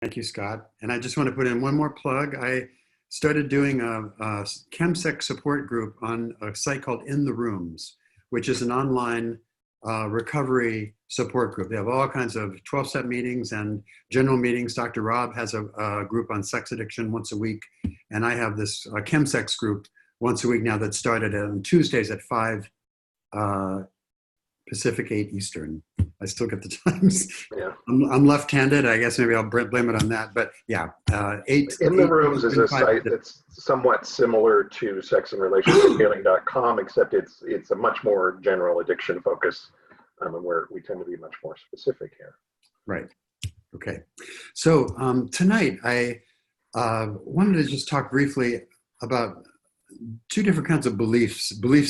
Thank you, Scott. And I just want to put in one more plug. I started doing a chemsec support group on a site called In the Rooms, which is an online recovery support group. They have all kinds of 12-step meetings and general meetings. Dr. Rob has a group on sex addiction once a week. And I have this chemsex group once a week now that started on Tuesdays at 5 Pacific, 8 Eastern. I still get the times. Yeah. I'm left-handed. I guess maybe I'll blame it on that. But yeah, In the Rooms is a 5. site that's somewhat similar to sexandrelationshiphealing.com, except it's a much more general addiction focus, and where we tend to be much more specific here. Right. Okay. So tonight I wanted to just talk briefly about two different kinds of belief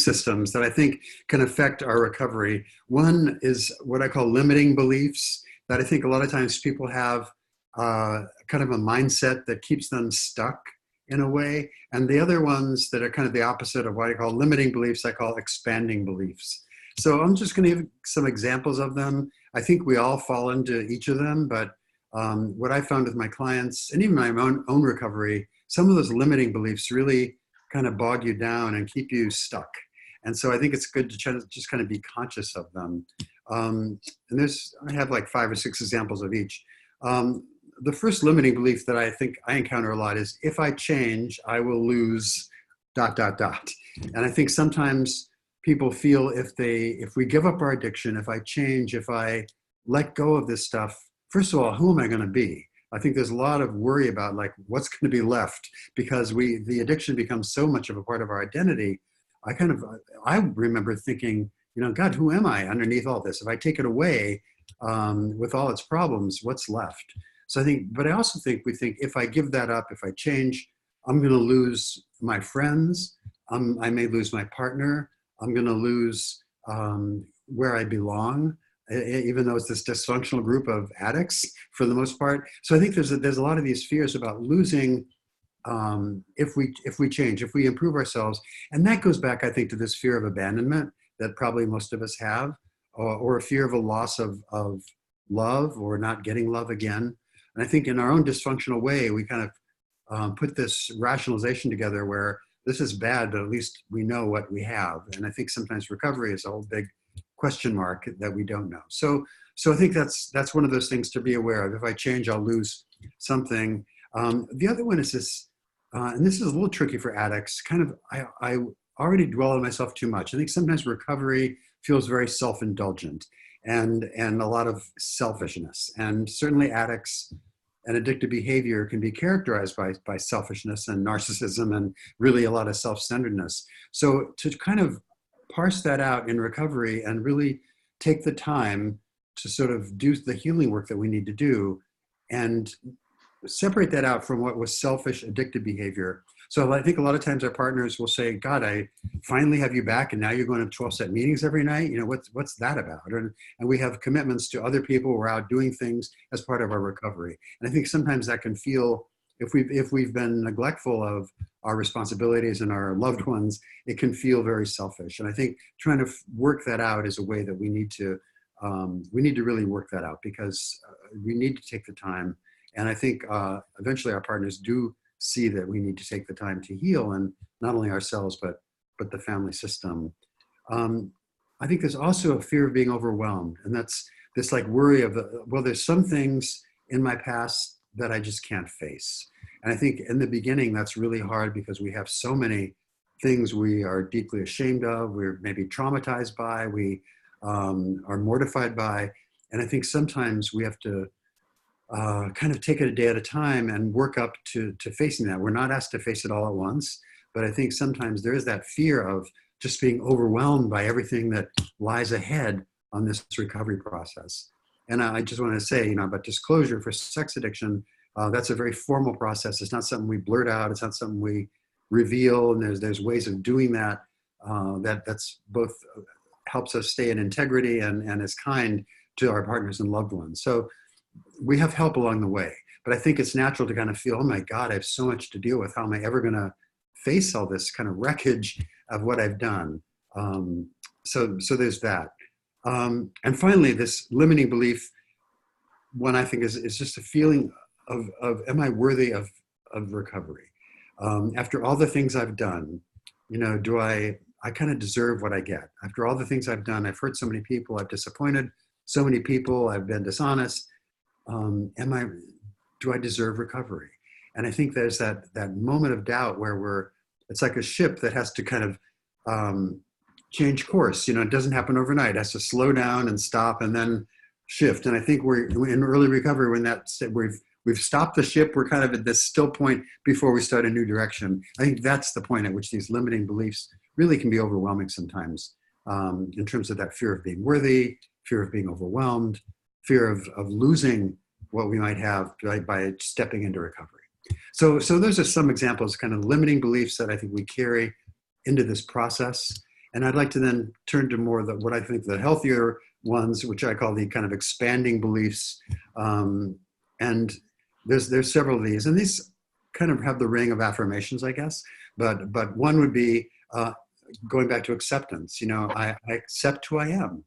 systems that I think can affect our recovery. One is what I call limiting beliefs, that I think a lot of times people have kind of a mindset that keeps them stuck in a way. And the other ones that are kind of the opposite of what I call limiting beliefs, I call expanding beliefs. So I'm just going to give some examples of them. I think we all fall into each of them, but what I found with my clients and even my own recovery, some of those limiting beliefs really kind of bog you down and keep you stuck. And so I think it's good to try to just kind of be conscious of them. And I have like 5 or 6 examples of each. The first limiting belief that I think I encounter a lot is, if I change, I will lose ... And I think sometimes people feel if we give up our addiction, if I change, if I let go of this stuff, first of all, who am I going to be? I think there's a lot of worry about like what's going to be left, because the addiction becomes so much of a part of our identity. I remember thinking, God, who am I underneath all this? If I take it away with all its problems, what's left? So but I also think if I give that up, if I change, I'm going to lose my friends. I may lose my partner. I'm going to lose where I belong, even though it's this dysfunctional group of addicts for the most part. So I think there's a lot of these fears about losing if we change, if we improve ourselves. And that goes back, I think, to this fear of abandonment that probably most of us have, or a fear of a loss of love or not getting love again. And I think in our own dysfunctional way, we kind of put this rationalization together where this is bad, but at least we know what we have. And I think sometimes recovery is a whole big question mark that we don't know. So I think that's one of those things to be aware of. If I change, I'll lose something. The other one is this, and this is a little tricky for addicts. Kind of, I already dwell on myself too much. I think sometimes recovery feels very self-indulgent and a lot of selfishness. And certainly addicts and addictive behavior can be characterized by selfishness and narcissism and really a lot of self-centeredness. So to kind of parse that out in recovery and really take the time to sort of do the healing work that we need to do and separate that out from what was selfish addictive behavior. So I think a lot of times our partners will say, God, I finally have you back and now you're going to 12-step meetings every night. What's that about? And we have commitments to other people. We're out doing things as part of our recovery. And I think sometimes that can feel, if we've been neglectful of our responsibilities and our loved ones, it can feel very selfish. And I think trying to work that out is a way that we need to really work that out, because we need to take the time. And I think eventually our partners do see that we need to take the time to heal, and not only ourselves, but the family system. I think there's also a fear of being overwhelmed. And that's this like worry of, there's some things in my past that I just can't face. And I think in the beginning, that's really hard because we have so many things we are deeply ashamed of, we're maybe traumatized by, we are mortified by. And I think sometimes we have to kind of take it a day at a time and work up to facing that. We're not asked to face it all at once, but I think sometimes there is that fear of just being overwhelmed by everything that lies ahead on this recovery process. And I just want to say, about disclosure for sex addiction, that's a very formal process. It's not something we blurt out. It's not something we reveal. And there's ways of doing that that's both helps us stay in integrity and is kind to our partners and loved ones. So we have help along the way. But I think it's natural to kind of feel, oh my God, I have so much to deal with. How am I ever going to face all this kind of wreckage of what I've done? So there's that. And finally, this limiting belief, one I think is just a feeling am I worthy of recovery? After all the things I've done, I kind of deserve what I get. After all the things I've done, I've hurt so many people, I've disappointed so many people, I've been dishonest. Do I deserve recovery? And I think there's that moment of doubt where it's like a ship that has to kind of change course. It doesn't happen overnight. It has to slow down and stop and then shift. And I think we're in early recovery when we've stopped the ship. We're kind of at this still point before we start a new direction. I think that's the point at which these limiting beliefs really can be overwhelming sometimes, in terms of that fear of being worthy, fear of being overwhelmed, fear of losing what we might have by stepping into recovery. So those are some examples, kind of limiting beliefs that I think we carry into this process. And I'd like to then turn to more what I think the healthier ones, which I call the kind of expanding beliefs. And there's several of these, and these kind of have the ring of affirmations, I guess. But one would be going back to acceptance. I accept who I am.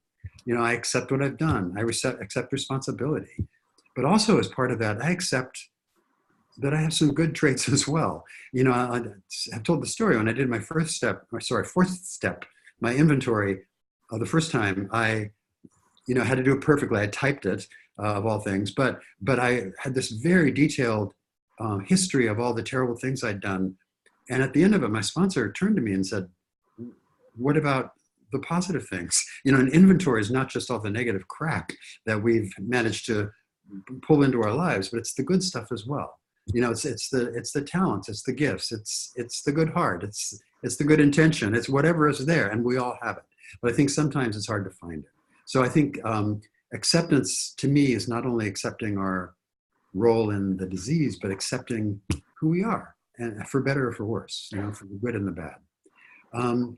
I accept what I've done. I accept responsibility. But also as part of that, I accept that I have some good traits as well. I've told the story when I did my fourth step, my inventory, the first time I, had to do it perfectly. I typed it, of all things, but I had this very detailed history of all the terrible things I'd done. And at the end of it, my sponsor turned to me and said, what about the positive things? An inventory is not just all the negative crap that we've managed to pull into our lives, but it's the good stuff as well. It's the talents, it's the gifts, it's the good heart, it's the good intention, it's whatever is there, and we all have it. But I think sometimes it's hard to find it. So I think acceptance to me is not only accepting our role in the disease, but accepting who we are, and for better or for worse, for the good and the bad.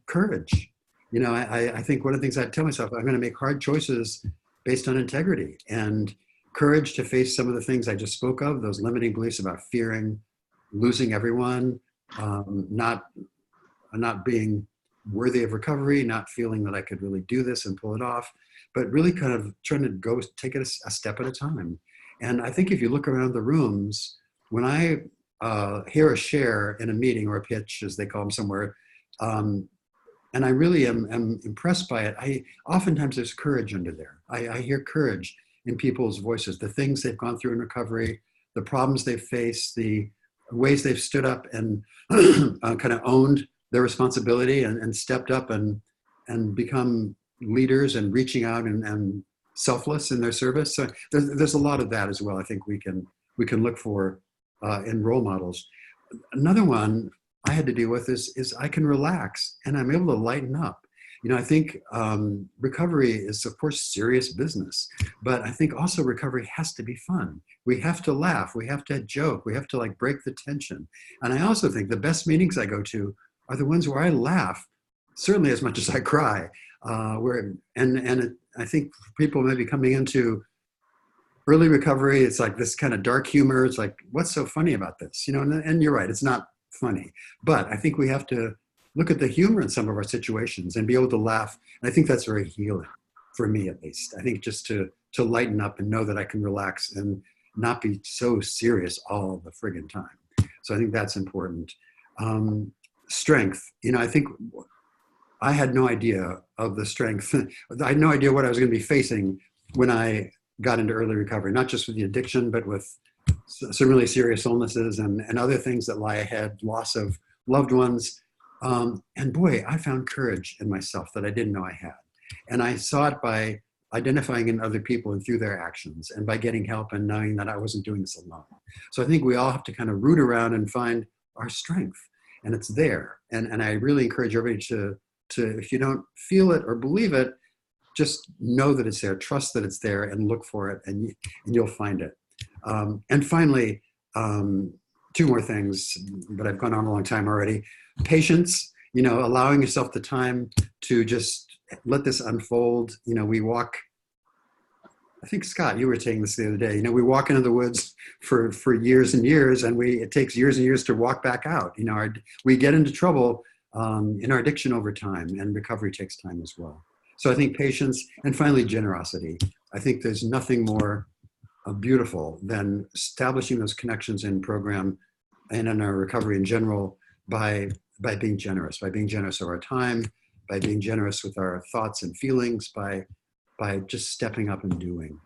Courage. I think one of the things I tell myself, I'm going to make hard choices based on integrity, and courage to face some of the things I just spoke of, those limiting beliefs about fearing losing everyone, not being worthy of recovery, not feeling that I could really do this and pull it off, but really kind of trying to take it a step at a time. And I think if you look around the rooms, when I hear a share in a meeting or a pitch, as they call them somewhere, and I really am impressed by it, oftentimes there's courage under there. I hear courage in people's voices, the things they've gone through in recovery, the problems they've faced, the ways they've stood up and kind of owned their responsibility and stepped up and become leaders and reaching out and selfless in their service. So there's a lot of that as well. I think we can look for in role models. Another one I had to deal with is I can relax and I'm able to lighten up. I think recovery is, of course, serious business, but I think also recovery has to be fun. We have to laugh. We have to joke. We have to break the tension. And I also think the best meetings I go to are the ones where I laugh, certainly as much as I cry. I think people may be coming into early recovery, it's like this kind of dark humor. It's like, what's so funny about this? And you're right, it's not funny. But I think we have to look at the humor in some of our situations and be able to laugh. And I think that's very healing, for me at least. I think just to lighten up and know that I can relax and not be so serious all the friggin' time. So I think that's important. Strength. I think I had no idea of the strength. I had no idea what I was going to be facing when I got into early recovery, not just with the addiction, but with some really serious illnesses and other things that lie ahead, loss of loved ones. And boy, I found courage in myself that I didn't know I had. And I saw it by identifying in other people and through their actions and by getting help and knowing that I wasn't doing this alone. So I think we all have to kind of root around and find our strength, and it's there. And I really encourage everybody to, if you don't feel it or believe it, just know that it's there, trust that it's there, and look for it, and you'll find it. And finally, two more things, but I've gone on a long time already. Patience, allowing yourself the time to just let this unfold. We walk, I think, Scott, you were saying this the other day, we walk into the woods for years and years, and it takes years and years to walk back out. We get into trouble in our addiction over time, and recovery takes time as well. So I think patience, and finally generosity. I think there's nothing more beautiful than establishing those connections in program and in our recovery in general by being generous of our time, by being generous with our thoughts and feelings, by just stepping up and doing.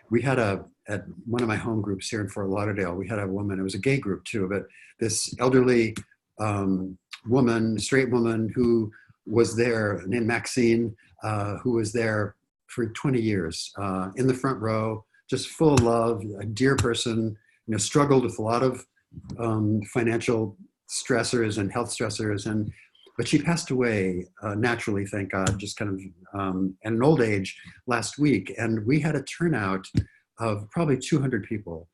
We had at one of my home groups here in Fort Lauderdale, we had a woman, it was a gay group too, but this elderly woman, straight woman who was there named Maxine, who was there for 20 years in the front row, just full of love, a dear person, struggled with a lot of financial stressors and health stressors, but she passed away naturally, thank God, just kind of at an old age last week. And we had a turnout of probably 200 people,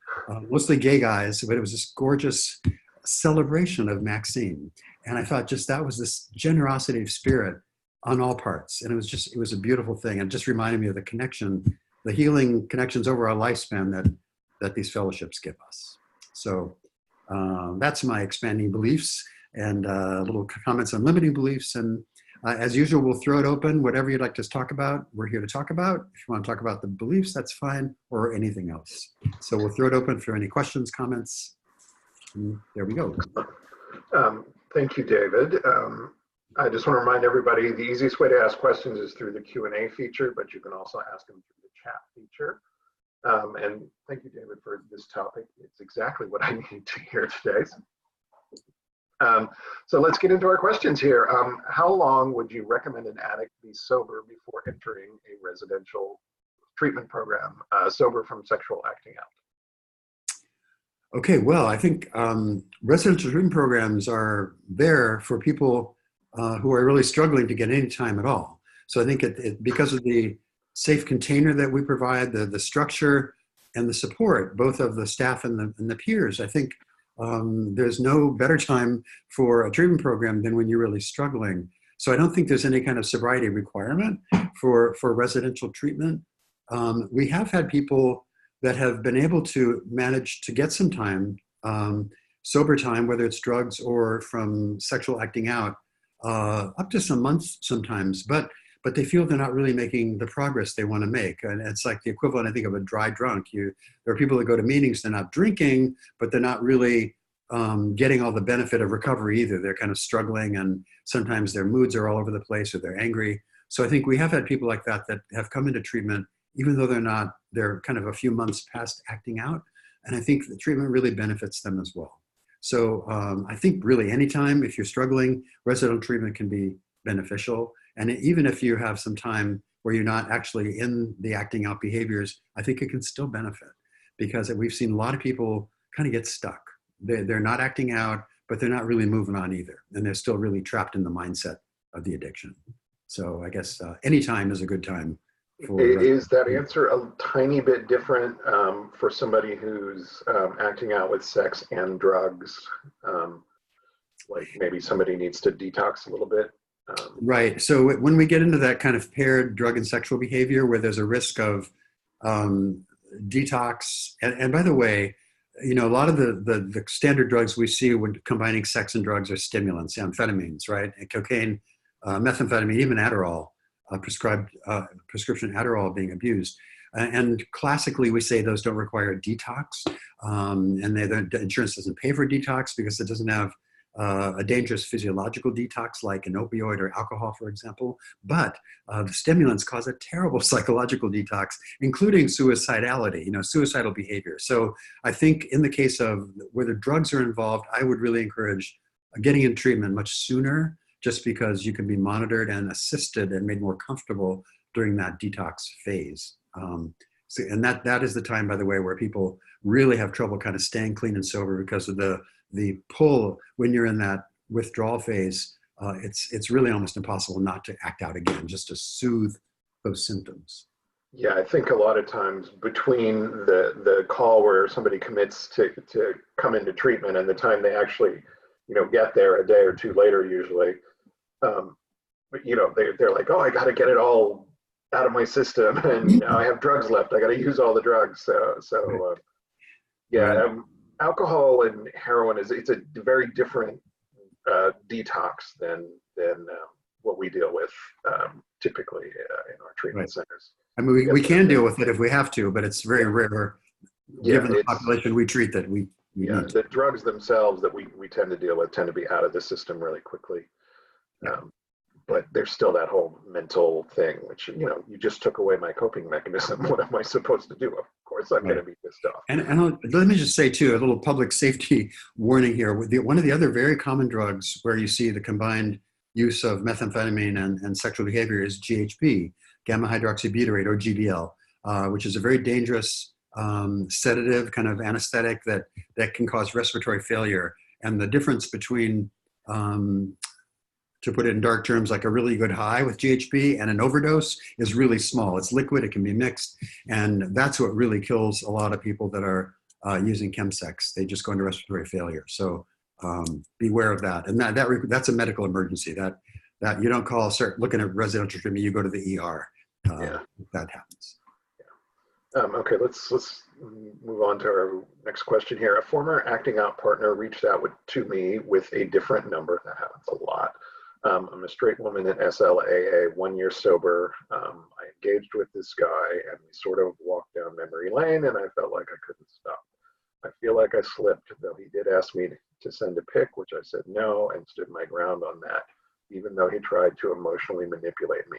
mostly gay guys, but it was this gorgeous celebration of Maxine. And I thought just that was this generosity of spirit on all parts. And it was a beautiful thing. It just reminded me of the connection, the healing connections over our lifespan that these fellowships give us. So that's my expanding beliefs and little comments on limiting beliefs. And as usual, we'll throw it open. Whatever you'd like to talk about, we're here to talk about. If you want to talk about the beliefs, that's fine, or anything else. So we'll throw it open for any questions, comments. And there we go. Thank you, David. I just want to remind everybody the easiest way to ask questions is through the Q&A feature, but you can also ask them through the chat feature. And thank you, David, for this topic. It's exactly what I need to hear today. So let's get into our questions here. How long would you recommend an addict be sober before entering a residential treatment program, sober from sexual acting out? Okay, well, I think residential treatment programs are there for people who are really struggling to get any time at all. So I think because of the safe container that we provide, the structure and the support, both of the staff and the peers, I think there's no better time for a treatment program than when you're really struggling. So I don't think there's any kind of sobriety requirement for residential treatment. We have had people that have been able to manage to get some time, sober time, whether it's drugs or from sexual acting out, up to some months sometimes, but they feel they're not really making the progress they want to make. And it's like the equivalent, I think, of a dry drunk. There are people that go to meetings, they're not drinking, but they're not really getting all the benefit of recovery either. They're kind of struggling, and sometimes their moods are all over the place or they're angry. So I think we have had people like that have come into treatment, even though they're kind of a few months past acting out. And I think the treatment really benefits them as well. So I think really anytime, if you're struggling, residential treatment can be beneficial. And even if you have some time where you're not actually in the acting out behaviors, I think it can still benefit, because we've seen a lot of people kind of get stuck. They're not acting out, but they're not really moving on either. And they're still really trapped in the mindset of the addiction. So I guess any time is a good time. Is that answer a tiny bit different for somebody who's acting out with sex and drugs? Like maybe somebody needs to detox a little bit? Right. So when we get into that kind of paired drug and sexual behavior where there's a risk of detox, and by the way, a lot of the standard drugs we see when combining sex and drugs are stimulants, amphetamines, right? And cocaine, methamphetamine, even Adderall, prescription Adderall being abused. And classically, we say those don't require a detox, and the insurance doesn't pay for a detox because it doesn't have a dangerous physiological detox like an opioid or alcohol, for example. But the stimulants cause a terrible psychological detox, including suicidality, suicidal behavior. So I think in the case of whether drugs are involved, I would really encourage getting in treatment much sooner, just because you can be monitored and assisted and made more comfortable during that detox phase. And that is the time, by the way, where people really have trouble kind of staying clean and sober because of the pull when you're in that withdrawal phase. It's really almost impossible not to act out again, just to soothe those symptoms. Yeah, I think a lot of times between the call where somebody commits to come into treatment and the time they actually, get there a day or two later usually, they're like, oh, I got to get it all out of my system, and I have drugs left. I got to use all the drugs. Alcohol and heroin it's a very different detox than what we deal with typically in our treatment centers. I mean, we Yep. can deal with it if we have to, but it's very Yeah. rare, Yeah. given the population we treat, that we Yeah. need to. The drugs themselves that we tend to deal with tend to be out of the system really quickly. Yeah. Um, but there's still that whole mental thing, which, you just took away my coping mechanism. What am I supposed to do? Of course, I'm going Right. to be pissed off. Let me just say too, a little public safety warning here. One of the other very common drugs where you see the combined use of methamphetamine and sexual behavior is GHB, gamma hydroxybutyrate, or GBL, which is a very dangerous sedative, kind of anesthetic that can cause respiratory failure. And the difference between, to put it in dark terms, like a really good high with GHB and an overdose is really small. It's liquid, it can be mixed, and that's what really kills a lot of people that are using chemsex. They just go into respiratory failure. So beware of that. And that's a medical emergency. That you don't start looking at residential treatment. You go to the ER. Yeah. If that happens. Okay, let's move on to our next question here. A former acting out partner reached out to me with a different number. That happens a lot. I'm a straight woman in SLAA, 1 year sober. I engaged with this guy and we sort of walked down memory lane and I felt like I couldn't stop. I feel like I slipped, though he did ask me to send a pic, which I said no, and stood my ground on that, even though he tried to emotionally manipulate me.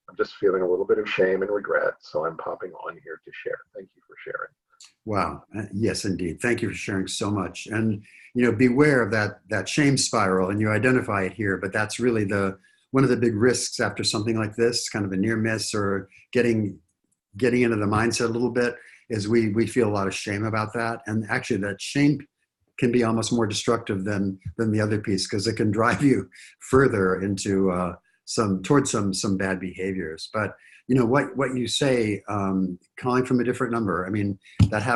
I'm just feeling a little bit of shame and regret, so I'm popping on here to share. Thank you for sharing. Wow. Yes, indeed. Thank you for sharing so much. And beware of that shame spiral. And you identify it here, but that's really one of the big risks after something like this, kind of a near miss or getting into the mindset a little bit, is we feel a lot of shame about that. And actually, that shame can be almost more destructive than the other piece, because it can drive you further into towards some bad behaviors. But what you say, calling from a different number. I mean,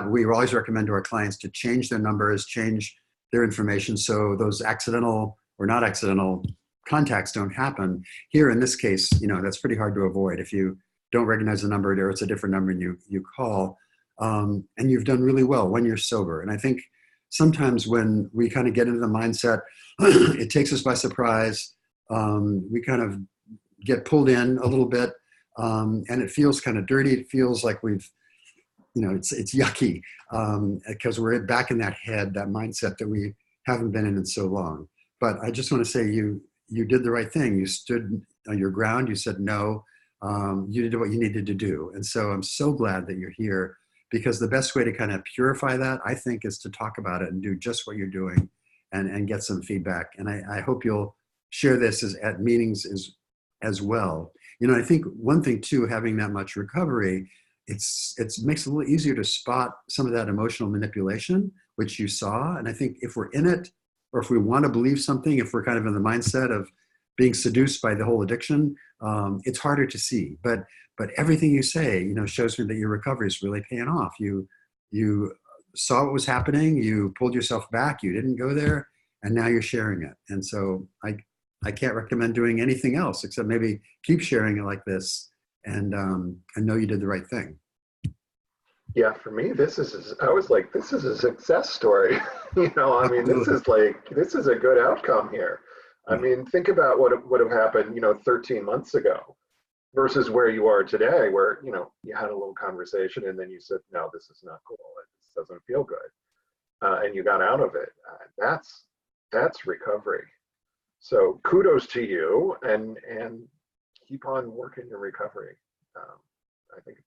we always recommend to our clients to change their numbers, change their information, so those accidental or not accidental contacts don't happen. Here in this case, that's pretty hard to avoid. If you don't recognize the number or it's a different number and you call, and you've done really well when you're sober. And I think sometimes when we kind of get into the mindset, it takes us by surprise. We kind of get pulled in a little bit, and it feels kind of dirty. It feels like it's yucky, because we're back in that mindset that we haven't been in so long. But I just want to say you did the right thing. You stood on your ground. You said no. You did what you needed to do. And so I'm so glad that you're here, because the best way to kind of purify that, I think, is to talk about it and do just what you're doing and get some feedback. And I hope you'll share this at meetings as well. I think one thing too, having that much recovery, it makes it a little easier to spot some of that emotional manipulation, which you saw. And I think if we're in it, or if we want to believe something, if we're kind of in the mindset of being seduced by the whole addiction, it's harder to see. But everything you say, shows me that your recovery is really paying off. You saw what was happening, you pulled yourself back, you didn't go there, and now you're sharing it. And so I can't recommend doing anything else except maybe keep sharing it like this, and I know you did the right thing. Yeah, for me, I was like, this is a success story. I mean, this is a good outcome here. I mean, think about what would have happened, 13 months ago versus where you are today, where, you had a little conversation and then you said, no, this is not cool. It doesn't feel good. And you got out of it. That's recovery. So kudos to you, and keep on working your recovery. I think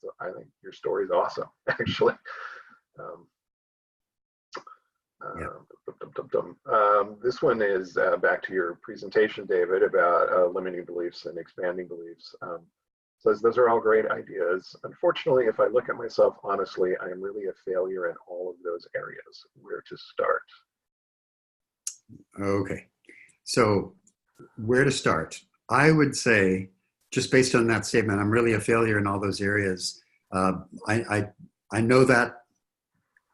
your story is awesome, actually. This one is back to your presentation, David, about limiting beliefs and expanding beliefs. Says those are all great ideas. Unfortunately, if I look at myself honestly, I am really a failure in all of those areas. Where to start? Okay. So where to start? I would say, just based on that statement, I'm really a failure in all those areas. I know that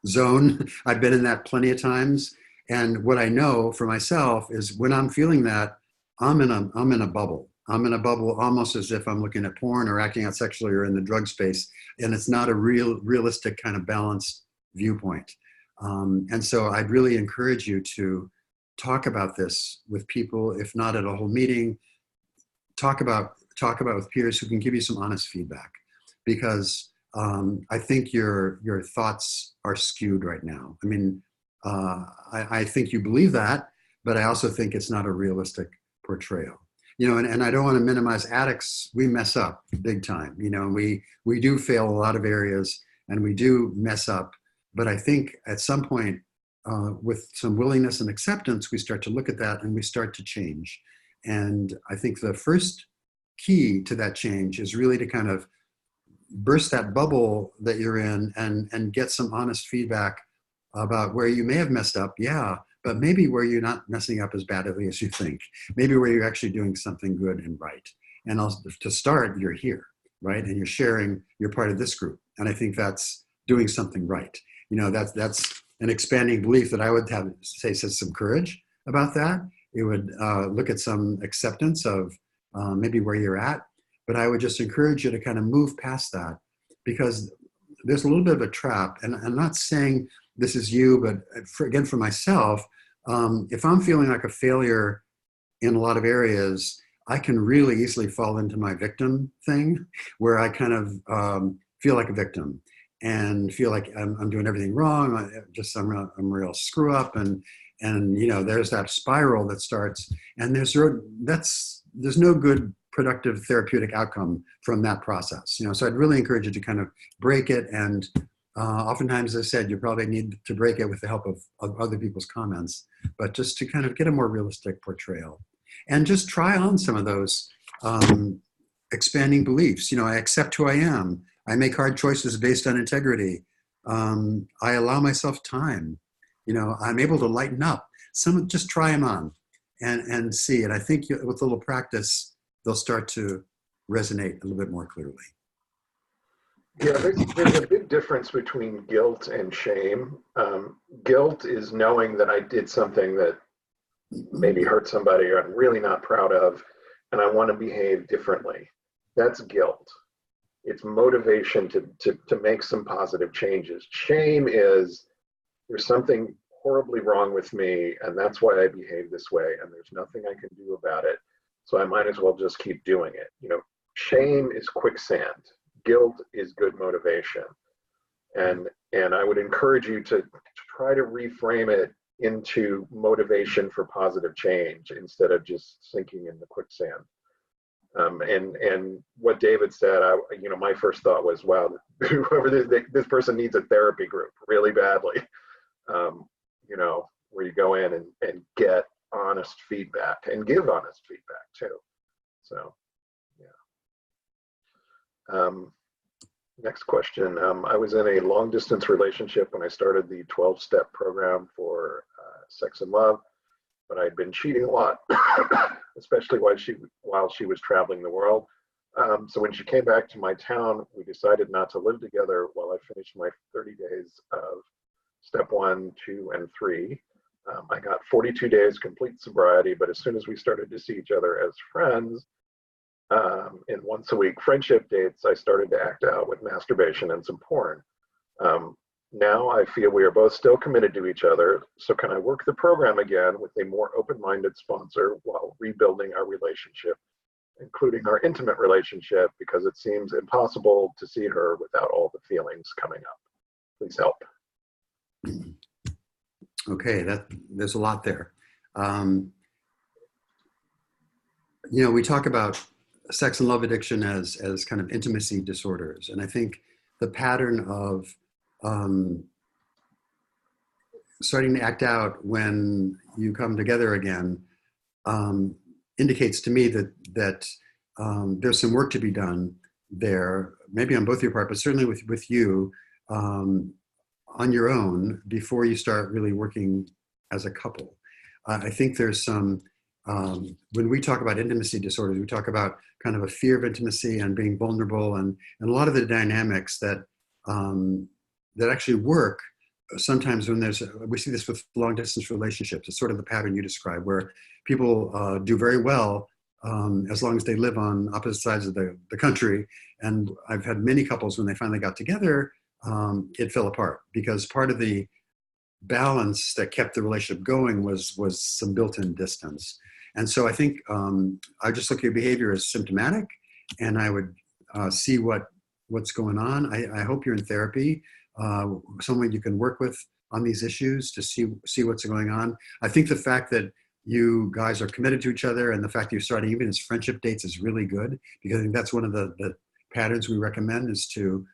zone. I've been in that plenty of times. And what I know for myself is when I'm feeling that, I'm in a bubble. I'm in a bubble almost as if I'm looking at porn or acting out sexually or in the drug space. And it's not a realistic kind of balanced viewpoint. And so I'd really encourage you to talk about this with people, if not at a whole meeting, talk about with peers who can give you some honest feedback. because I think your thoughts are skewed right now. I mean, I think you believe that, but I also think it's not a realistic portrayal. You know, and I don't want to minimize addicts. We mess up big time. You know, we do fail a lot of areas, and we do mess up. But I think at some point, with some willingness and acceptance, we start to look at that and we start to change. And I think the first key to that change is really to kind of burst that bubble that you're in and get some honest feedback about where you may have messed up. Yeah, but maybe where you're not messing up as badly as you think. Maybe where you're actually doing something good and right. And also, to start, you're here, right? And you're sharing, you're part of this group. And I think that's doing something right. You know, that's an expanding belief that I would have say says some courage about that. It would look at some acceptance of maybe where you're at, but I would just encourage you to kind of move past that, because there's a little bit of a trap. And I'm not saying this is you, but again, for myself, if I'm feeling like a failure in a lot of areas, I can really easily fall into my victim thing, where I kind of feel like a victim and feel like I'm doing everything wrong. I'm a real screw up, and you know, there's that spiral that starts, and there's no good productive therapeutic outcome from that process. You know, so I'd really encourage you to kind of break it, and oftentimes, as I said, you probably need to break it with the help of other people's comments, but just to kind of get a more realistic portrayal, and just try on some of those expanding beliefs. You know, I accept who I am. I make hard choices based on integrity. I allow myself time. You know, I'm able to lighten up. Just try them on and see. And I think with a little practice, they'll start to resonate a little bit more clearly. Yeah, there's a big difference between guilt and shame. Guilt is knowing that I did something that maybe hurt somebody or I'm really not proud of, and I want to behave differently. That's guilt. It's motivation to make some positive changes. Shame is, there's something horribly wrong with me, and that's why I behave this way, and there's nothing I can do about it, so I might as well just keep doing it. You know, shame is quicksand. Guilt is good motivation. And I would encourage you to try to reframe it into motivation for positive change instead of just sinking in the quicksand. And what David said, my first thought was, wow, whoever this person needs a therapy group really badly. Where you go in and get honest feedback and give honest feedback too. So, yeah. Next question. I was in a long distance relationship when I started the 12-step program for sex and love, but I'd been cheating a lot, especially while she was traveling the world. So when she came back to my town, we decided not to live together while I finished my 30 days of step 1, 2, and 3. I got 42 days complete sobriety, but as soon as we started to see each other as friends, in once a week friendship dates, I started to act out with masturbation and some porn. Now I feel we are both still committed to each other. So can I work the program again with a more open-minded sponsor while rebuilding our relationship, including our intimate relationship, because it seems impossible to see her without all the feelings coming up? Please help. Okay, there's a lot there. We talk about sex and love addiction as kind of intimacy disorders. And I think the pattern of starting to act out when you come together again indicates to me that there's some work to be done there, maybe on both your part, but certainly with you on your own before you start really working as a couple. I think there's some, when we talk about intimacy disorders, we talk about kind of a fear of intimacy and being vulnerable, and a lot of the dynamics that actually work sometimes when we see this with long distance relationships. It's sort of the pattern you describe, where people do very well as long as they live on opposite sides of the country. And I've had many couples, when they finally got together, it fell apart, because part of the balance that kept the relationship going was some built-in distance. And so I think I just look at your behavior as symptomatic, and I would see what what's going on. I hope you're in therapy, someone you can work with on these issues to see what's going on. I think the fact that you guys are committed to each other and the fact that you're starting even as friendship dates is really good, because I think that's one of the patterns we recommend is to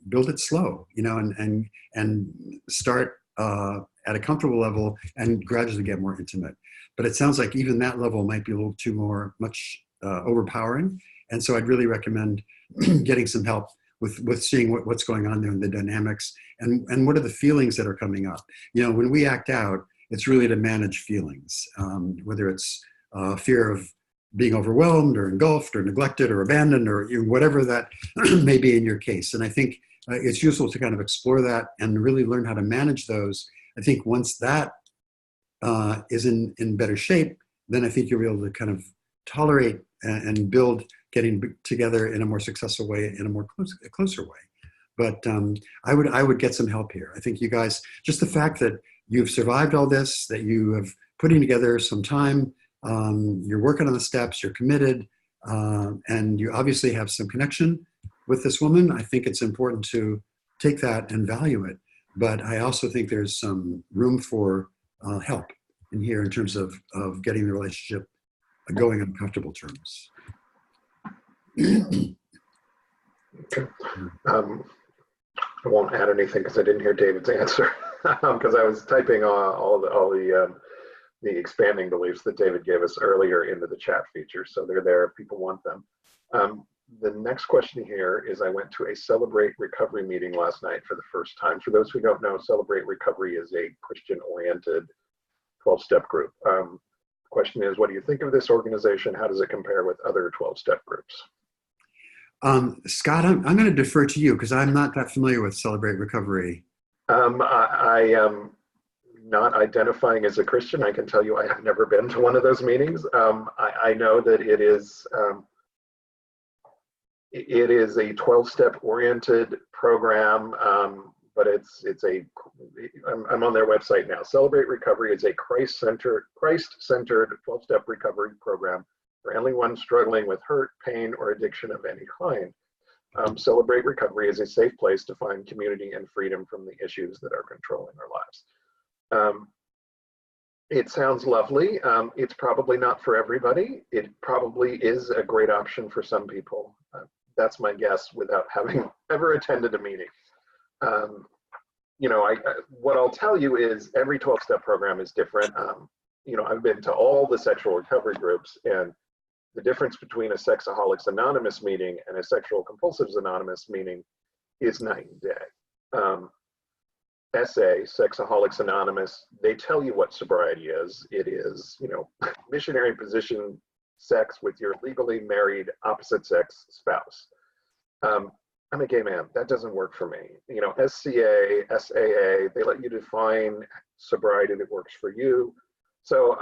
build it slow, and start at a comfortable level and gradually get more intimate. But it sounds like even that level might be a little too much overpowering. And so I'd really recommend getting some help with seeing what's going on there and the dynamics and what are the feelings that are coming up. When we act out, it's really to manage feelings, whether it's fear of being overwhelmed or engulfed or neglected or abandoned or whatever that may be in your case. And I think it's useful to kind of explore that and really learn how to manage those. I think once that is in better shape, then I think you'll be able to kind of tolerate and build getting together in a more successful way, in a more closer way. But I would get some help here. I think you guys, just the fact that you've survived all this, that you have putting together some time, you're working on the steps, you're committed, and you obviously have some connection with this woman. I think it's important to take that and value it. But I also think there's some room for help in here in terms of getting the relationship going on comfortable terms. Okay. I won't add anything because I didn't hear David's answer because I was typing all the expanding beliefs that David gave us earlier into the chat feature. So they're there if people want them. The next question here is, I went to a Celebrate Recovery meeting last night for the first time. For those who don't know, Celebrate Recovery is a Christian-oriented 12-step group. Question is, what do you think of this organization? How does it compare with other 12-step groups? Scott, I'm going to defer to you because I'm not that familiar with Celebrate Recovery. I am not identifying as a Christian. I can tell you I have never been to one of those meetings. I know that it is a 12-step oriented program, but I'm on their website now. Celebrate Recovery is a Christ-centered 12-step recovery program for anyone struggling with hurt, pain, or addiction of any kind. Celebrate Recovery is a safe place to find community and freedom from the issues that are controlling our lives. It sounds lovely. It's probably not for everybody. It probably is a great option for some people. That's my guess without having ever attended a meeting. What I'll tell you is every 12-step program is different. I've been to all the sexual recovery groups, and the difference between a Sexaholics Anonymous meeting and a Sexual Compulsives Anonymous meeting is night and day. SA, Sexaholics Anonymous, they tell you what sobriety is. It is, missionary position sex with your legally married opposite sex spouse. I'm a gay man. That doesn't work for me. SCA, SAA, they let you define sobriety that works for you. So,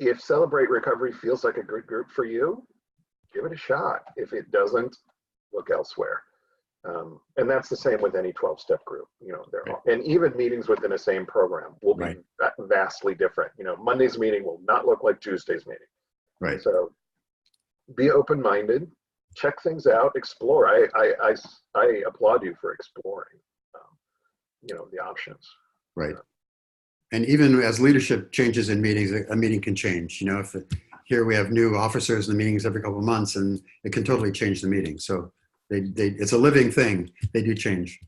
if Celebrate Recovery feels like a good group for you, give it a shot. If it doesn't, look elsewhere. And that's the same with any 12-step group. And even meetings within the same program will be vastly different. Monday's meeting will not look like Tuesday's meeting. Right. So be open-minded, check things out, explore. I applaud you for exploring, the options. Right. And even as leadership changes in meetings, a meeting can change. Here we have new officers in the meetings every couple of months, and it can totally change the meeting. So it's a living thing. They do change.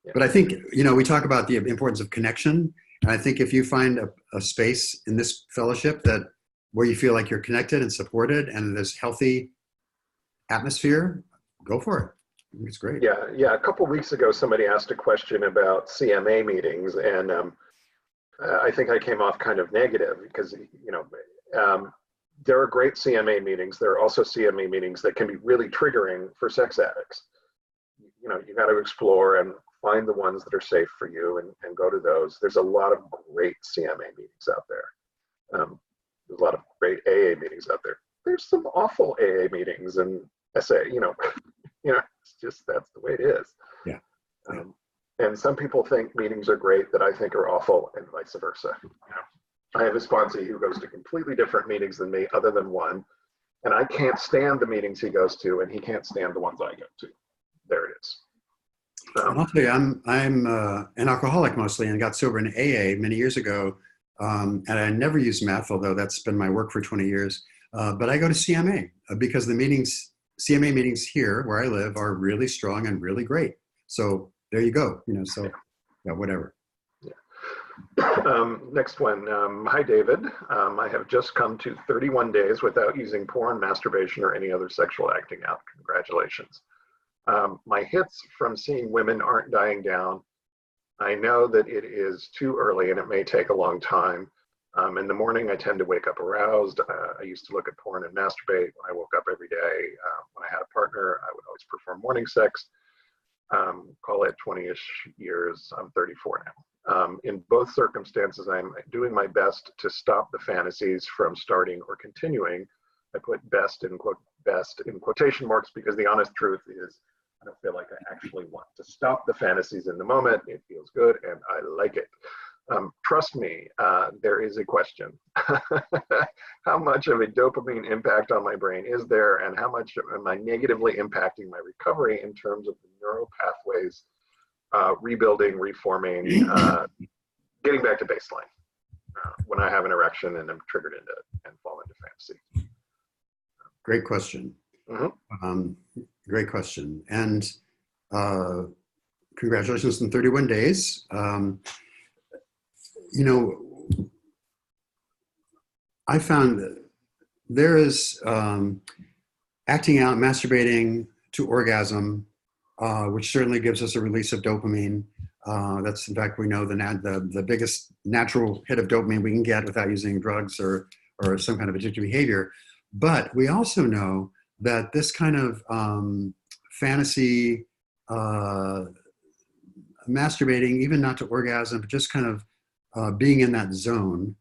Yeah. But I think, we talk about the importance of connection. And I think if you find a space in this fellowship where you feel like you're connected and supported and there's healthy atmosphere, go for it. I think it's great. Yeah. A couple of weeks ago, somebody asked a question about CMA meetings, and I think I came off kind of negative because, there are great CMA meetings. There are also CMA meetings that can be really triggering for sex addicts. You got to explore and find the ones that are safe for you and go to those. There's a lot of great CMA meetings out there. There's a lot of great AA meetings out there. There's some awful AA meetings and SA, it's just, that's the way it is. Yeah. And some people think meetings are great that I think are awful, and vice versa. I have a sponsee who goes to completely different meetings than me, other than one. And I can't stand the meetings he goes to, and he can't stand the ones I go to. There it is. And I'll tell you, I'm an alcoholic mostly, and got sober in AA many years ago. And I never used meth, although that's been my work for 20 years. But I go to CMA because the CMA meetings here where I live are really strong and really great. So there you go. So yeah, whatever. Next one. Hi, David. I have just come to 31 days without using porn, masturbation, or any other sexual acting out. Congratulations. My hits from seeing women aren't dying down. I know that it is too early and it may take a long time. In the morning, I tend to wake up aroused. I used to look at porn and masturbate when I woke up every day. When I had a partner, I would always perform morning sex. Call it 20-ish years. I'm 34 now. In both circumstances, I'm doing my best to stop the fantasies from starting or continuing. I put best in quotation marks because the honest truth is I don't feel like I actually want to stop the fantasies in the moment. It feels good and I like it. Trust me, there is a question. How much of a dopamine impact on my brain is there, and how much am I negatively impacting my recovery in terms of the neural pathways, rebuilding, reforming, getting back to baseline when I have an erection and I'm triggered into and fall into fantasy? Great question. Mm-hmm. Great question. And congratulations on 31 days. I found that there is acting out, masturbating to orgasm, which certainly gives us a release of dopamine. That's, in fact, we know the biggest natural hit of dopamine we can get without using drugs or some kind of addictive behavior. But we also know that this kind of fantasy, masturbating, even not to orgasm, but just kind of being in that zone,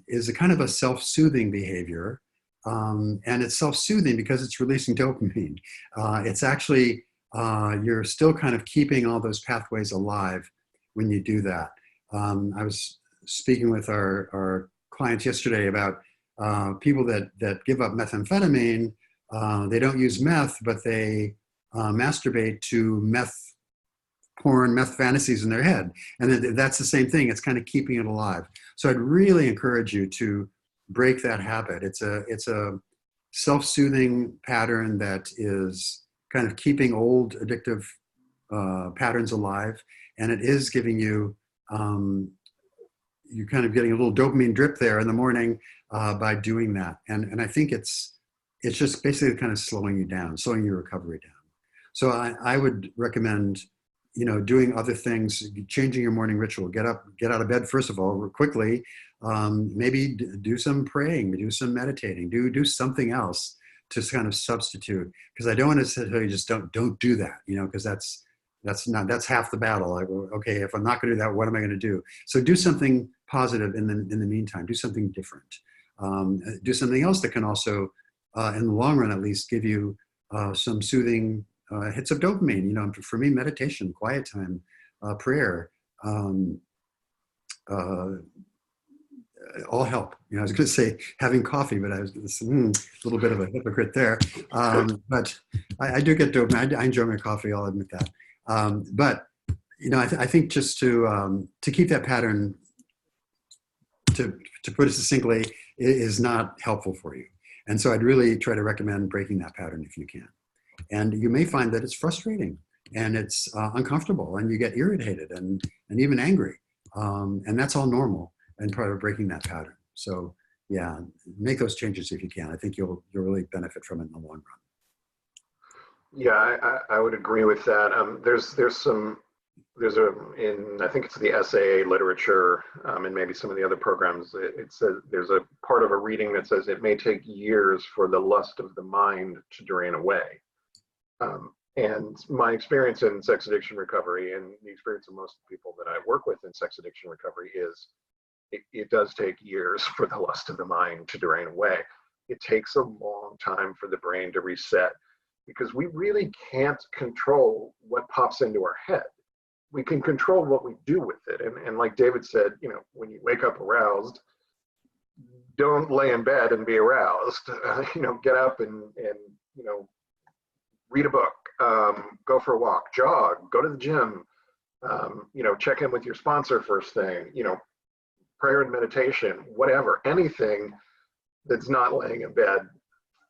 is a kind of a self-soothing behavior. And it's self-soothing because it's releasing dopamine. It's actually, you're still kind of keeping all those pathways alive when you do that. I was speaking with our clients yesterday about people that give up methamphetamine. They don't use meth, but they masturbate to meth porn, meth fantasies in their head. And that's the same thing. It's kind of keeping it alive. So I'd really encourage you to break that habit. It's a self-soothing pattern that is kind of keeping old addictive patterns alive. And it is giving you, you're kind of getting a little dopamine drip there in the morning by doing that. And I think it's just basically kind of slowing you down, slowing your recovery down. So I would recommend, doing other things, changing your morning ritual. Get out of bed, first of all, quickly. Maybe do some praying, do some meditating, do something else to kind of substitute. Because I don't want to tell you just don't do that, because that's half the battle. Like, okay, if I'm not going to do that, what am I going to do? So do something positive in the meantime. Do something different. Do something else that can also, in the long run at least, give you some soothing hits of dopamine. For me, meditation, quiet time, prayer, all help. I was going to say having coffee, but I was a little bit of a hypocrite there. But I do get dopamine. I enjoy my coffee. I'll admit that. But I think just to keep that pattern, to put it succinctly, is not helpful for you. And so I'd really try to recommend breaking that pattern if you can. And you may find that it's frustrating and it's uncomfortable and you get irritated and even angry. And that's all normal and part of breaking that pattern. So yeah, make those changes if you can. I think you'll really benefit from it in the long run. Yeah, I would agree with that. I think it's the SAA literature, and maybe some of the other programs, it says there's a part of a reading that says it may take years for the lust of the mind to drain away. And my experience in sex addiction recovery, and the experience of most people that I work with in sex addiction recovery, is it does take years for the lust of the mind to drain away. It takes a long time for the brain to reset, because we really can't control what pops into our head. We can control what we do with it. And like David said, when you wake up aroused, don't lay in bed and be aroused. Get up and read a book, go for a walk, jog, go to the gym, check in with your sponsor first thing, prayer and meditation, whatever, anything that's not laying in bed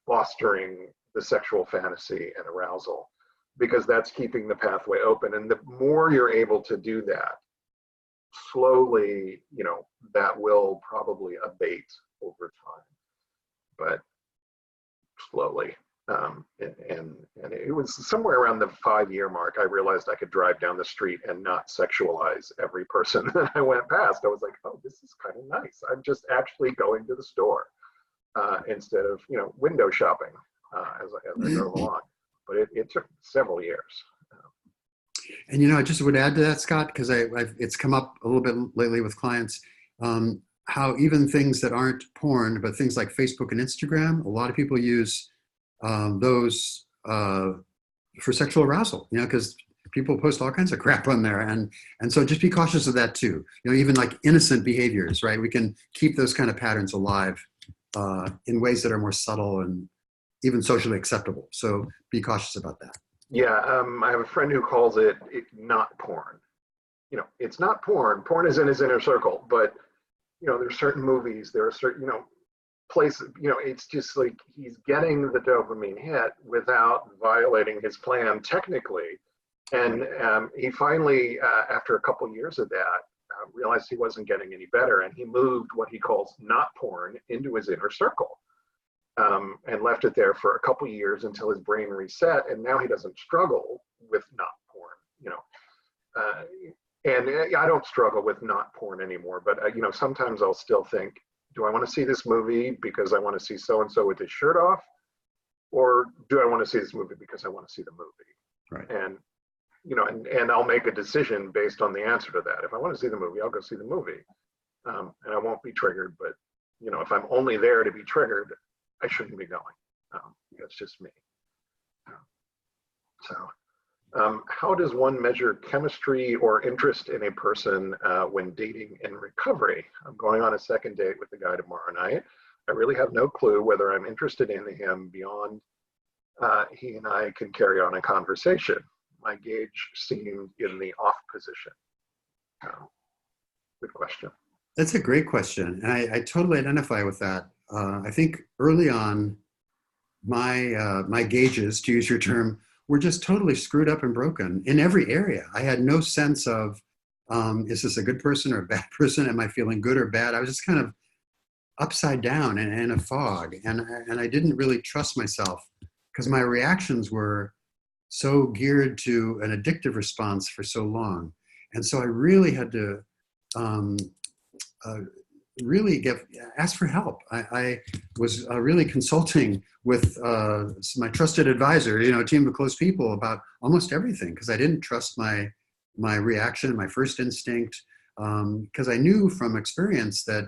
fostering the sexual fantasy and arousal, because that's keeping the pathway open. And the more you're able to do that, slowly, that will probably abate over time, but slowly. And it was somewhere around the 5-year mark, I realized I could drive down the street and not sexualize every person that I went past. I was like, oh, this is kind of nice. I'm just actually going to the store instead of, window shopping as I go along. But it took several years. And I just would add to that, Scott, because it's come up a little bit lately with clients, how even things that aren't porn, but things like Facebook and Instagram, a lot of people use those for sexual arousal, because people post all kinds of crap on there. And so just be cautious of that too. Even like innocent behaviors, right? We can keep those kind of patterns alive in ways that are more subtle and even socially acceptable. So be cautious about that. Yeah, I have a friend who calls it not porn. It's not porn. Porn is in his inner circle, but there's certain movies, there are certain, places, it's just like he's getting the dopamine hit without violating his plan technically. And he finally, after a couple years of that, realized he wasn't getting any better, and he moved what he calls not porn into his inner circle. And left it there for a couple years until his brain reset, and now he doesn't struggle with not porn, and I don't struggle with not porn anymore, but sometimes I'll still think, do I want to see this movie because I want to see so-and-so with his shirt off, or do I want to see this movie because I want to see the movie? Right. And and I'll make a decision based on the answer to that. If I want to see the movie, I'll go see the movie, and I won't be triggered. But if I'm only there to be triggered, I shouldn't be going. That's just me. How does one measure chemistry or interest in a person when dating in recovery? I'm going on a second date with the guy tomorrow night. I really have no clue whether I'm interested in him beyond he and I can carry on a conversation. My gauge seemed in the off position. Good question. That's a great question. And I totally identify with that. I think early on, my gauges, to use your term, were just totally screwed up and broken in every area. I had no sense of, is this a good person or a bad person? Am I feeling good or bad? I was just kind of upside down and in a fog. And I didn't really trust myself because my reactions were so geared to an addictive response for so long. And so I really had to really ask for help. I was really consulting with my trusted advisor, a team of close people about almost everything, because I didn't trust my reaction, my first instinct, because I knew from experience that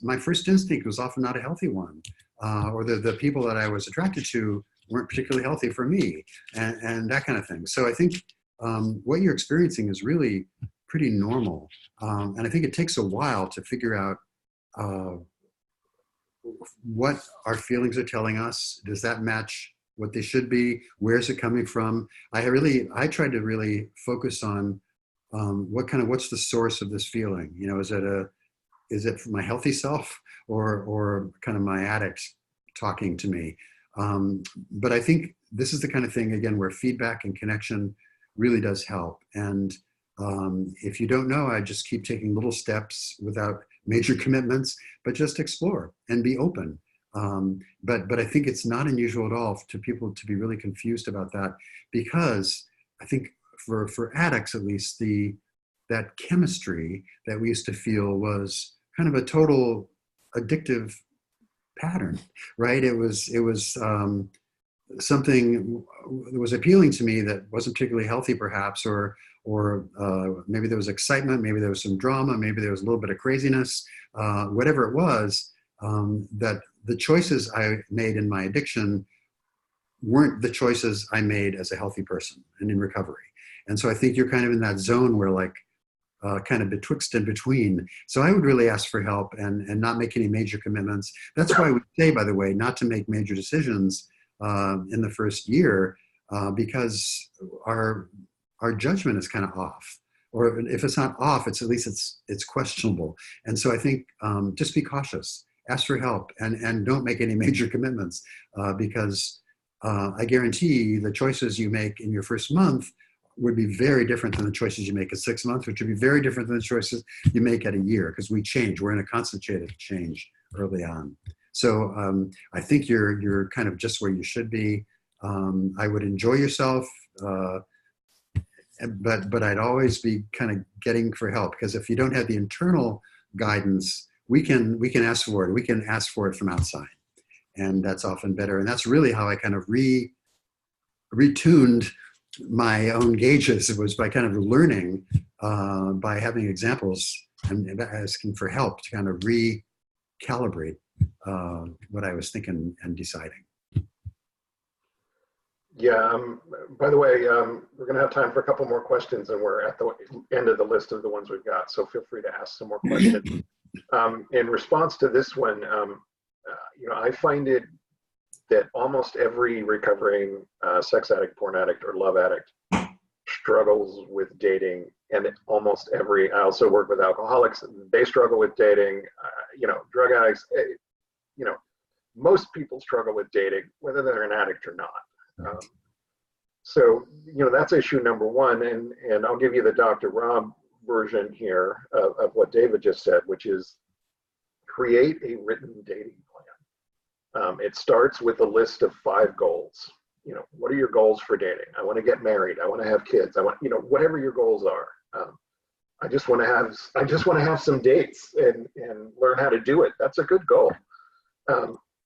my first instinct was often not a healthy one, or the people that I was attracted to weren't particularly healthy for me, and that kind of thing. So I think what you're experiencing is really pretty normal. And I think it takes a while to figure out what our feelings are telling us. Does that match what they should be? Where's it coming from? I tried to really focus on what's the source of this feeling? Is it my healthy self or kind of my addict talking to me? But I think this is the kind of thing, again, where feedback and connection really does help. And if you don't know, I just keep taking little steps without major commitments, but just explore and be open. But I think it's not unusual at all to people to be really confused about that, because I think for addicts, at least, that chemistry that we used to feel was kind of a total addictive pattern, right? It was something that was appealing to me that wasn't particularly healthy, perhaps, or maybe there was excitement, maybe there was some drama, maybe there was a little bit of craziness, whatever it was, that the choices I made in my addiction weren't the choices I made as a healthy person and in recovery. And so I think you're kind of in that zone where, like, kind of betwixt and between. So I would really ask for help and not make any major commitments. That's why we say, by the way, not to make major decisions in the first year, because our judgment is kind of off. Or if it's not off, it's at least it's questionable. And so I think just be cautious, ask for help, and don't make any major commitments, because I guarantee the choices you make in your first month would be very different than the choices you make at 6 months, which would be very different than the choices you make at a year, because we change. We're in a concentrated change early on. So I think you're kind of just where you should be. I would enjoy yourself, but I'd always be kind of getting for help, because if you don't have the internal guidance, we can ask for it. We can ask for it from outside, and that's often better. And that's really how I kind of retuned my own gauges. It was by kind of learning, by having examples and asking for help to kind of recalibrate what I was thinking and deciding. Yeah, by the way, we're going to have time for a couple more questions, and we're at the end of the list of the ones we've got, so feel free to ask some more questions. In response to this one, I find it that almost every recovering sex addict, porn addict, or love addict struggles with dating, and I also work with alcoholics. They struggle with dating. Drug addicts. Most people struggle with dating, whether they're an addict or not. So that's issue number one, and I'll give you the Dr. Rob version here of what David just said, which is create a written dating plan. It starts with a list of 5 goals. What are your goals for dating? I want to get married. I want to have kids. I want, whatever your goals are. I just want to have some dates and learn how to do it. That's a good goal.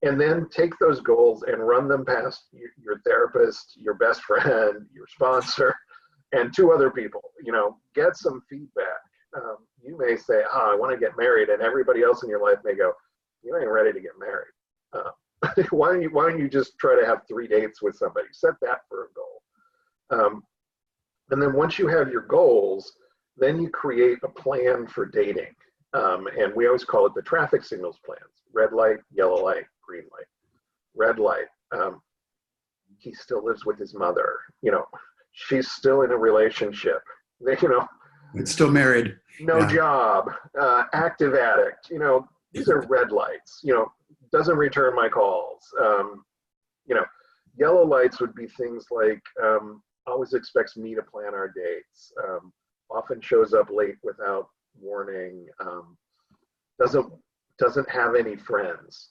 And then take those goals and run them past your therapist, your best friend, your sponsor, and 2 other people. Get some feedback. You may say, I want to get married, and everybody else in your life may go, you ain't ready to get married. Why don't you just try to have 3 dates with somebody? Set that for a goal. And then once you have your goals, then you create a plan for dating. And we always call it the traffic signals plans: red light, yellow light, green light. Red light, he still lives with his mother. She's still in a relationship. It's still married. No job, active addict. These are red lights. Doesn't return my calls. Yellow lights would be things like always expects me to plan our dates. Often shows up late without warning. Doesn't have any friends.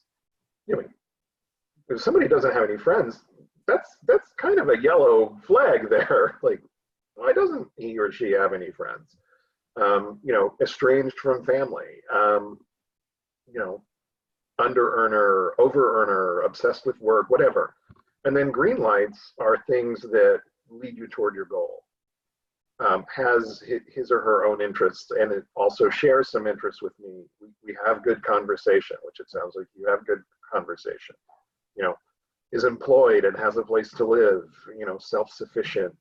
If somebody doesn't have any friends, that's kind of a yellow flag there. Like, why doesn't he or she have any friends? Estranged from family. Under earner, over earner, obsessed with work, whatever. And then green lights are things that lead you toward your goal. Has his or her own interests, and it also shares some interests with me. We have good conversation, which it sounds like you have good conversation. Is employed and has a place to live, self-sufficient,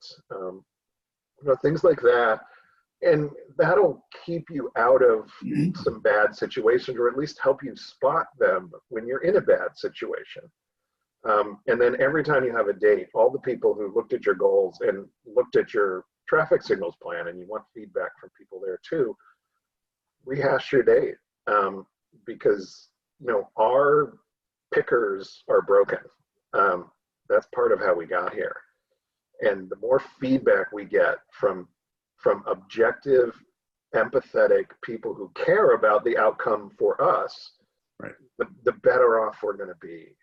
things like that. And that'll keep you out of some bad situations, or at least help you spot them when you're in a bad situation. And then every time you have a date, all the people who looked at your goals and looked at your traffic signals plan, and you want feedback from people there too, rehash your date, because our pickers are broken. That's part of how we got here. And the more feedback we get from objective, empathetic people who care about the outcome for us, right, the better off we're going to be.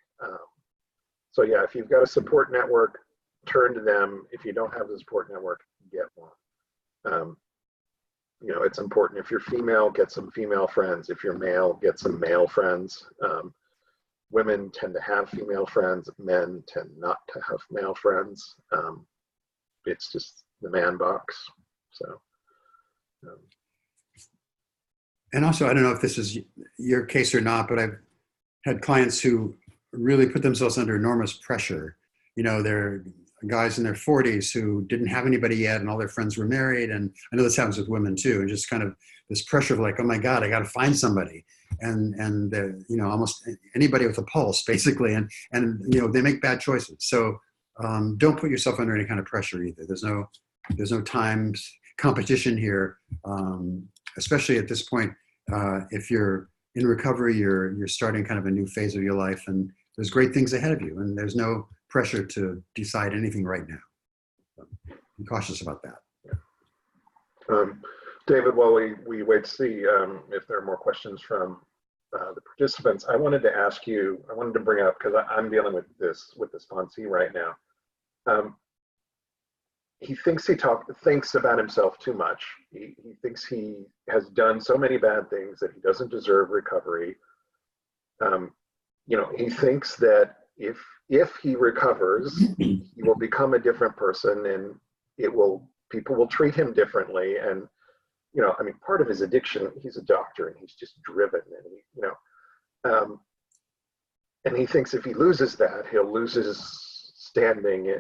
So yeah, if you've got a support network, turn to them. If you don't have a support network, get one. It's important. If you're female, get some female friends. If you're male, get some male friends. Women tend to have female friends. Men tend not to have male friends. It's just the man box. So. And also, I don't know if this is your case or not, but I've had clients who really put themselves under enormous pressure. They're guys in their 40s who didn't have anybody yet, and all their friends were married. And I know this happens with women too, and just kind of this pressure of like, oh my God, I got to find somebody, and almost anybody with a pulse, basically, and they make bad choices. So don't put yourself under any kind of pressure either. There's no time competition here, especially at this point. If you're in recovery, you're starting kind of a new phase of your life, and there's great things ahead of you, and there's no pressure to decide anything right now. So be cautious about that. David, while we wait to see if there are more questions from the participants, I wanted to bring up, because I'm dealing with the sponsee right now. He thinks thinks about himself too much. He thinks he has done so many bad things that he doesn't deserve recovery. He thinks that if he recovers, he will become a different person, and people will treat him differently. And part of his addiction, he's a doctor and he's just driven, and and he thinks if he loses that, he'll lose his standing.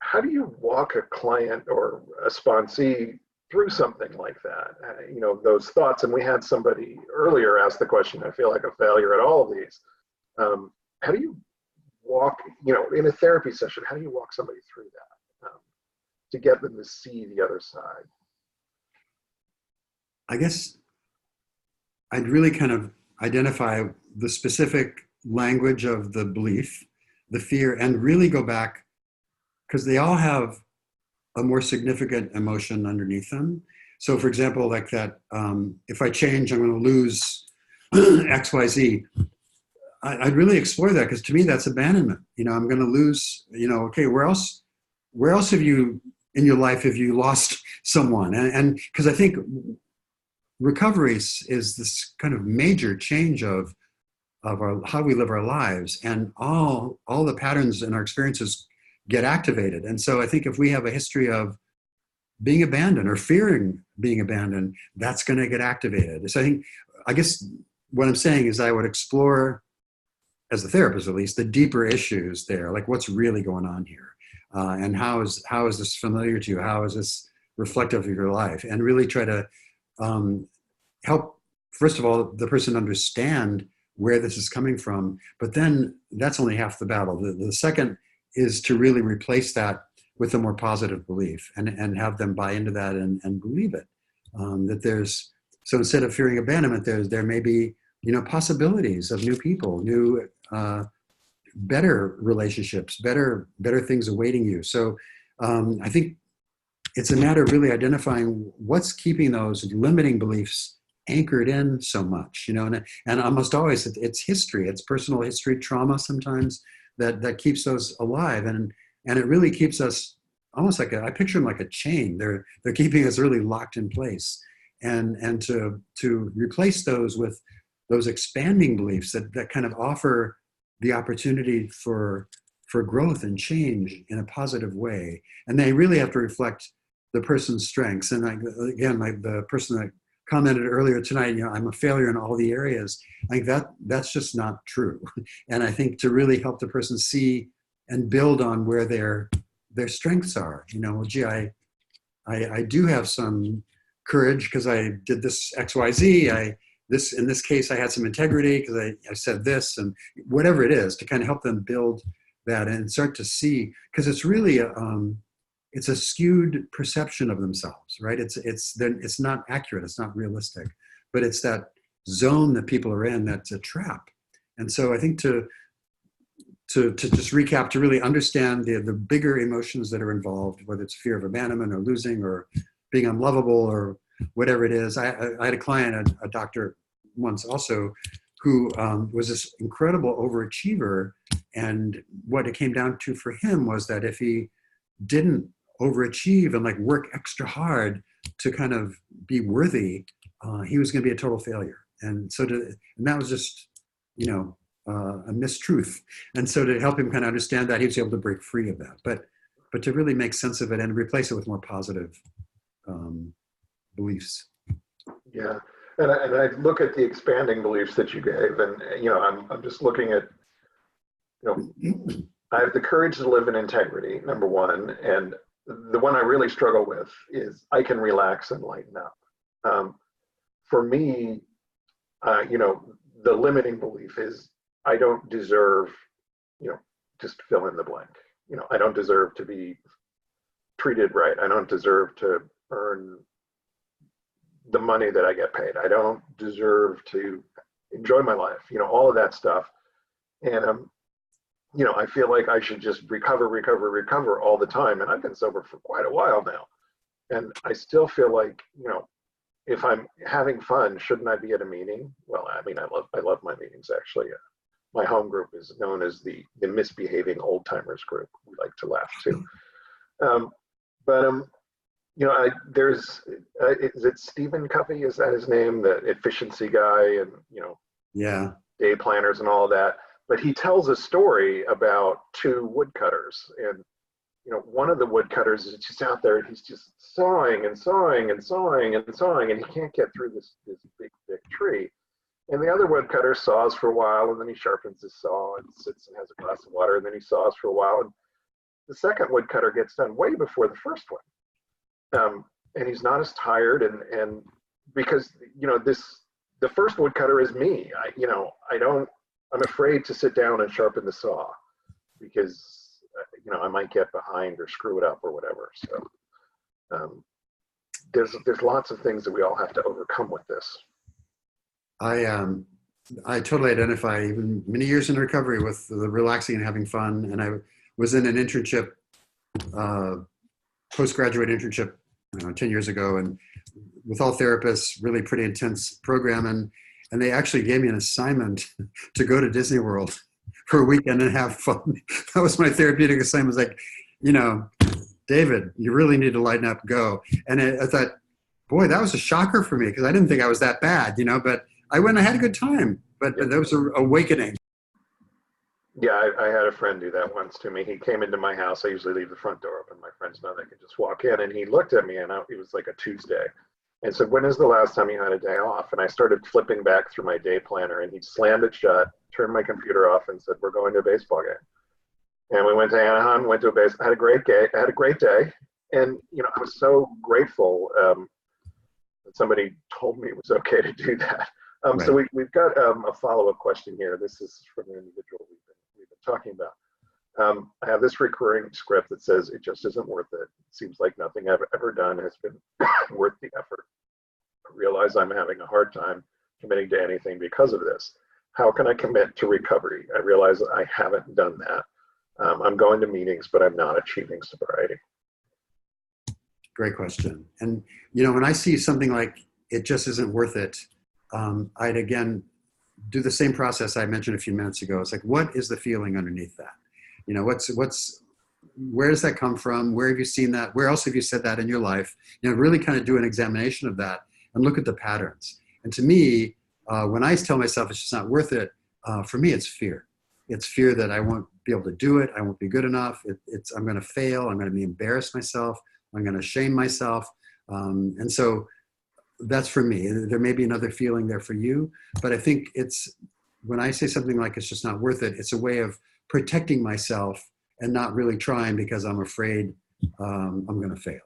How do you walk a client or a sponsee through something like that? Those thoughts. And we had somebody earlier ask the question, I feel like a failure at all of these. How do you walk, in a therapy session, how do you walk somebody through that to get them to see the other side? I guess I'd really kind of identify the specific language of the belief, the fear, and really go back, because they all have a more significant emotion underneath them. So for example, like that, if I change, I'm going to lose XYZ. I'd really explore that, because to me, that's abandonment. I'm going to lose, okay, where else have you, in your life, have you lost someone? And because I think recoveries is this kind of major change of how we live our lives, and all the patterns in our experiences get activated. And so I think if we have a history of being abandoned or fearing being abandoned, that's going to get activated. So I guess what I'm saying is I would explore, as a therapist at least, the deeper issues there, like what's really going on here, and how is this familiar to you? How is this reflective of your life? And really try to help, first of all, the person understand where this is coming from. But then that's only half the battle. The second is to really replace that with a more positive belief, and have them buy into that and believe it. So instead of fearing abandonment, there may be possibilities of new people, new better relationships, better things awaiting you. So I think it's a matter of really identifying what's keeping those limiting beliefs anchored in so much, and almost always it's history, it's personal history, trauma sometimes that keeps those alive, and it really keeps us almost like I picture them like a chain. They're keeping us really locked in place, and to replace those with those expanding beliefs that kind of offer the opportunity for growth and change in a positive way. And they really have to reflect the person's strengths. And like the person that commented earlier tonight, I'm a failure in all the areas. I think that's just not true. And I think to really help the person see and build on where their strengths are, gee, I do have some courage because I did this XYZ. In this case, I had some integrity because I said this, and whatever it is, to kind of help them build that and start to see, because it's really it's a skewed perception of themselves, right? It's not accurate, it's not realistic, but it's that zone that people are in that's a trap. And so I think to just recap, to really understand the bigger emotions that are involved, whether it's fear of abandonment or losing or being unlovable or whatever it is. I had a client, a doctor once also, who was this incredible overachiever. And what it came down to for him was that if he didn't overachieve and like work extra hard to kind of be worthy, he was going to be a total failure. And so and that was just, a mistruth. And so to help him kind of understand that, he was able to break free of that. But to really make sense of it and replace it with more positive beliefs. Yeah, and I look at the expanding beliefs that you gave, and I'm just looking at I have the courage to live in integrity, number one. And the one I really struggle with is I can relax and lighten up. Um, for me, you know, the limiting belief is I don't deserve, you know, just fill in the blank. You know, I don't deserve to be treated right. I don't deserve to earn the money that I get paid. I don't deserve to enjoy my life. You know, all of that stuff. And you know, I feel like I should just recover, recover, recover all the time. And I've been sober for quite a while now. And I still feel like, you know, if I'm having fun, shouldn't I be at a meeting? Well, I mean, I love my meetings actually. My home group is known as the misbehaving old timers group. We like to laugh too. Um, but you know, there's is it Stephen Covey? Is that his name? The efficiency guy, and you know, Yeah. day planners and all of that. But he tells a story about two woodcutters, and you know, one of the woodcutters is just out there and he's just sawing and sawing and sawing and sawing, and he can't get through this big, big tree. And the other woodcutter saws for a while, and then he sharpens his saw and sits and has a glass of water, and then he saws for a while. And the second woodcutter gets done way before the first one. And he's not as tired, and because, you know, the first woodcutter is me. You know, I'm afraid to sit down and sharpen the saw because, you know, I might get behind or screw it up or whatever. So there's lots of things that we all have to overcome with this. I totally identify, even many years in recovery, with the relaxing and having fun. And I was in an internship, postgraduate internship, 10 years ago, and with all therapists, really pretty intense program. And they actually gave me an assignment to go to Disney World for a weekend and have fun. That was my therapeutic assignment. It was like, you know, David, you really need to lighten up, go. And I thought, boy, that was a shocker for me because I didn't think I was that bad, you know, but I went, I had a good time, but that was an awakening. Yeah, I had a friend do that once to me. He came into my house. I usually leave the front door open. My friends know they can just walk in. And he looked at me, and it was like a Tuesday, and said, "When is the last time you had a day off?" And I started flipping back through my day planner, and he slammed it shut, turned my computer off, and said, "We're going to a baseball game." And we went to Anaheim, went to a base, had a great day. And, you know, I was so grateful that somebody told me it was okay to do that. Right. So we've got a follow-up question here. This is from an individual we've been talking about. I have this recurring script that says, "It just isn't worth it. It seems like nothing I've ever done has been worth the effort. I realize I'm having a hard time committing to anything because of this. How can I commit to recovery? I realize I haven't done that. I'm going to meetings, but I'm not achieving sobriety." Great question. And, you know, when I see something like it just isn't worth it, I'd again do the same process I mentioned a few minutes ago. It's like, what is the feeling underneath that? You know, where does that come from? Where have you seen that? Where else have you said that in your life? You know, really kind of do an examination of that and look at the patterns. And to me, when I tell myself it's just not worth it, for me, it's fear. It's fear that I won't be able to do it. I won't be good enough. I'm going to fail. I'm going to be embarrassed myself. I'm going to shame myself. And so that's for me. There may be another feeling there for you, but I think when I say something like it's just not worth it, it's a way of protecting myself and not really trying because I'm afraid I'm going to fail.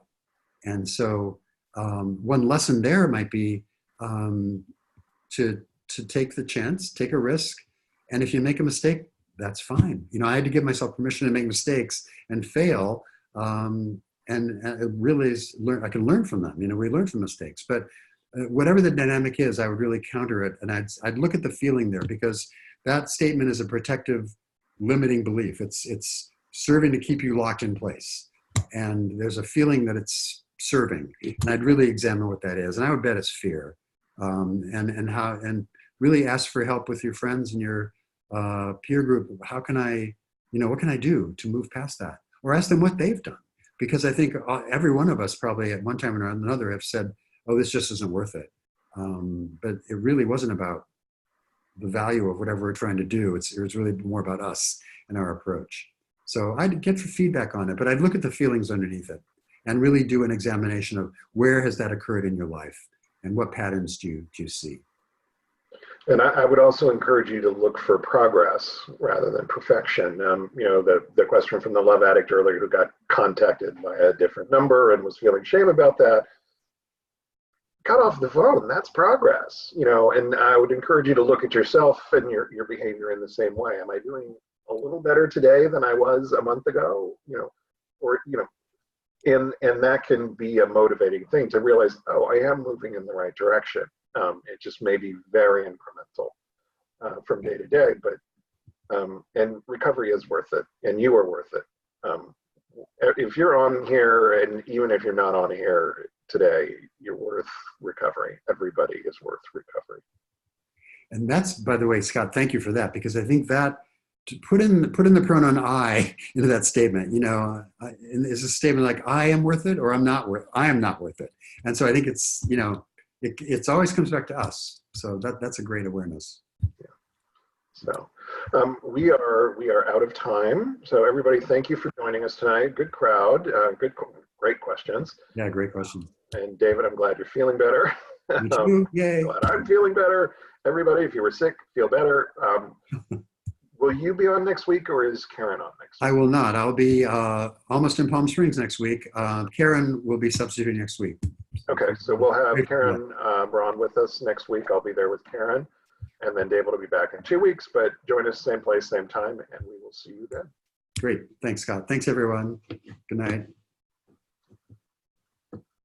And so one lesson there might be to take the chance, take a risk. And if you make a mistake, that's fine. You know, I had to give myself permission to make mistakes and fail. And it really is I can learn from them. You know, we learn from mistakes, but whatever the dynamic is, I would really counter it. And I'd look at the feeling there, because that statement is a protective, limiting belief. It's serving to keep you locked in place. And there's a feeling that it's serving. And I'd really examine what that is. And I would bet it's fear. And really ask for help with your friends and your peer group. How can I, what can I do to move past that? Or ask them what they've done. Because I think every one of us probably at one time or another have said, oh, this just isn't worth it. But it really wasn't about the value of whatever we're trying to do. It was really more about us and our approach. So I'd get feedback on it, but I'd look at the feelings underneath it and really do an examination of where has that occurred in your life and what patterns do you see? And I would also encourage you to look for progress rather than perfection. The question from the love addict earlier who got contacted by a different number and was feeling shame about that, got off the phone. That's progress, and I would encourage you to look at yourself and your behavior in the same way. Am I doing a little better today than I was a month ago? And that can be a motivating thing to realize, oh, I am moving in the right direction. It just may be very incremental from day to day, but and recovery is worth it, and you are worth it. If you're on here, and even if you're not on here today, you're worth recovery. Everybody is worth recovery. And that's, by the way, Scott, thank you for that, because I think that to put in the pronoun I into that statement, is a statement like I am worth it or I am not worth it. And so I think it's, it's always comes back to us. So that's a great awareness. Yeah. So we are out of time. So everybody, thank you for joining us tonight. Good crowd, great questions. Yeah, great question. And David, I'm glad you're feeling better. Me too. Yay. Glad I'm feeling better. Everybody, if you were sick, feel better. Will you be on next week, or is Karen on next week? I will not. I'll be almost in Palm Springs next week. Karen will be substituting next week. Okay, so we'll have Karen Braun with us next week. I'll be there with Karen. And then David will be back in 2 weeks, but join us same place, same time, and we will see you then. Great. Thanks, Scott. Thanks, everyone. Good night.